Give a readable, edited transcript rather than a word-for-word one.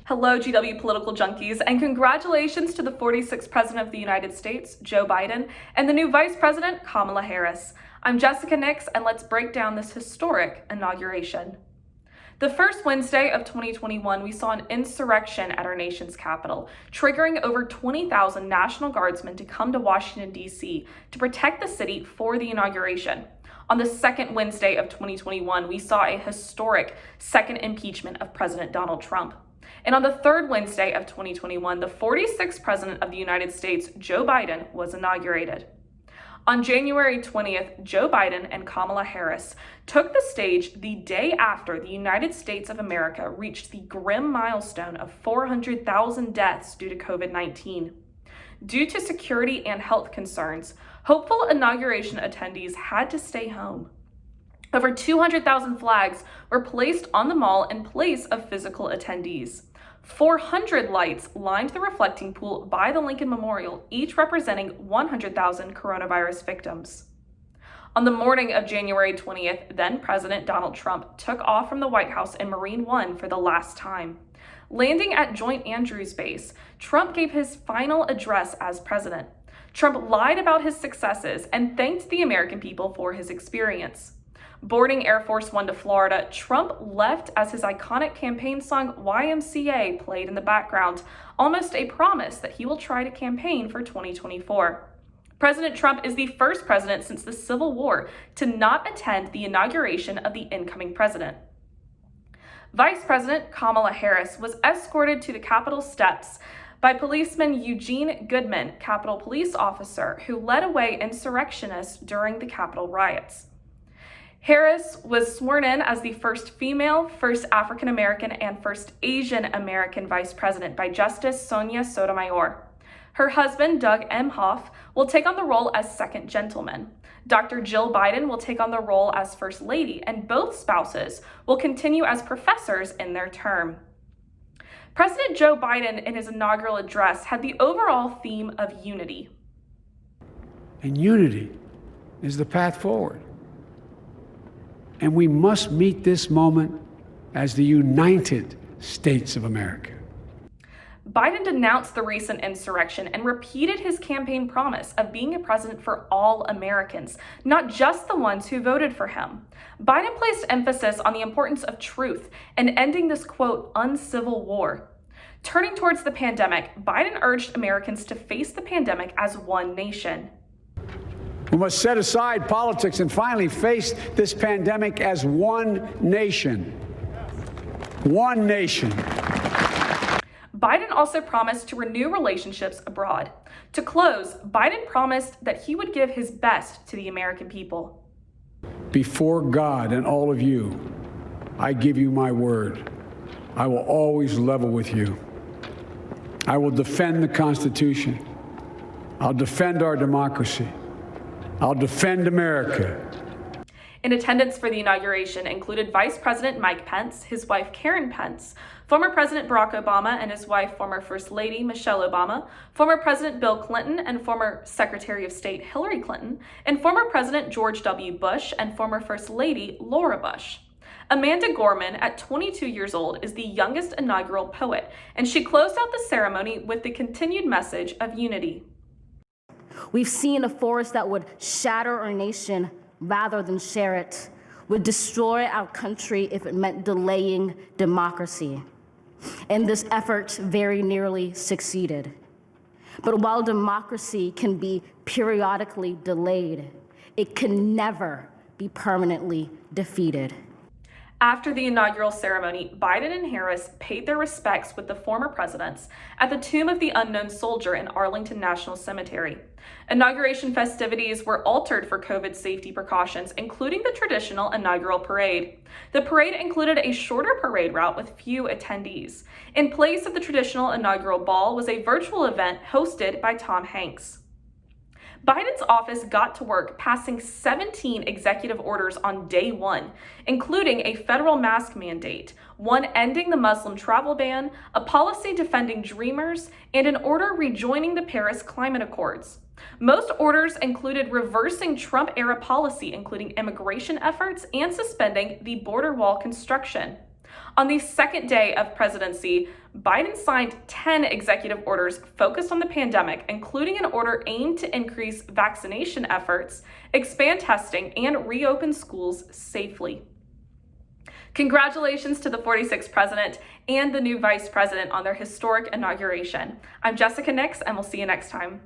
Hello, GW political junkies, and congratulations to the 46th President of the United States, Joe Biden, and the new Vice President, Kamala Harris. I'm Jessica Nix, and let's break down this historic inauguration. The first Wednesday of 2021, we saw an insurrection at our nation's capital, triggering over 20,000 National Guardsmen to come to Washington, D.C. to protect the city for the inauguration. On the second Wednesday of 2021, we saw a historic second impeachment of President Donald Trump. And on the third Wednesday of 2021, the 46th President of the United States, Joe Biden, was inaugurated. On January 20th, Joe Biden and Kamala Harris took the stage the day after the United States of America reached the grim milestone of 400,000 deaths due to COVID-19. Due to security and health concerns, hopeful inauguration attendees had to stay home. Over 200,000 flags were placed on the mall in place of physical attendees. 400 lights lined the reflecting pool by the Lincoln Memorial, each representing 100,000 coronavirus victims. On the morning of January 20th, then President Donald Trump took off from the White House in Marine One for the last time. Landing at Joint Andrews Base, Trump gave his final address as president. Trump lied about his successes and thanked the American people for his experience. Boarding Air Force One to Florida, Trump left as his iconic campaign song YMCA played in the background, almost a promise that he will try to campaign for 2024. President Trump is the first president since the Civil War to not attend the inauguration of the incoming president. Vice President Kamala Harris was escorted to the Capitol steps by policeman Eugene Goodman, Capitol Police officer who led away insurrectionists during the Capitol riots. Harris was sworn in as the first female, first African American, and first Asian American vice president by Justice Sonia Sotomayor. Her husband, Doug Emhoff, will take on the role as second gentleman. Dr. Jill Biden will take on the role as first lady, and both spouses will continue as professors in their term. President Joe Biden, in his inaugural address, had the overall theme of unity. And unity is the path forward. And we must meet this moment as the United States of America. Biden denounced the recent insurrection and repeated his campaign promise of being a president for all Americans, not just the ones who voted for him. Biden placed emphasis on the importance of truth and ending this, quote, uncivil war. Turning towards the pandemic, Biden urged Americans to face the pandemic as one nation. We must set aside politics and finally face this pandemic as one nation. One nation. Biden also promised to renew relationships abroad. To close, Biden promised that he would give his best to the American people. Before God and all of you, I give you my word. I will always level with you. I will defend the Constitution. I'll defend our democracy. I'll defend America. In attendance for the inauguration included Vice President Mike Pence, his wife Karen Pence, former President Barack Obama and his wife, former First Lady Michelle Obama, former President Bill Clinton and former Secretary of State Hillary Clinton, and former President George W. Bush and former First Lady Laura Bush. Amanda Gorman, at 22 years old, is the youngest inaugural poet, and she closed out the ceremony with the continued message of unity. We've seen a force that would shatter our nation rather than share it, would destroy our country if it meant delaying democracy. And this effort very nearly succeeded. But while democracy can be periodically delayed, it can never be permanently defeated. After the inaugural ceremony, Biden and Harris paid their respects with the former presidents at the Tomb of the Unknown Soldier in Arlington National Cemetery. Inauguration festivities were altered for COVID safety precautions, including the traditional inaugural parade. The parade included a shorter parade route with few attendees. In place of the traditional inaugural ball was a virtual event hosted by Tom Hanks. Biden's office got to work passing 17 executive orders on day one, including a federal mask mandate, one ending the Muslim travel ban, a policy defending Dreamers, and an order rejoining the Paris Climate Accords. Most orders included reversing Trump-era policy, including immigration efforts and suspending the border wall construction. On the second day of presidency, Biden signed 10 executive orders focused on the pandemic, including an order aimed to increase vaccination efforts, expand testing, and reopen schools safely. Congratulations to the 46th president and the new vice president on their historic inauguration. I'm Jessica Nix, and we'll see you next time.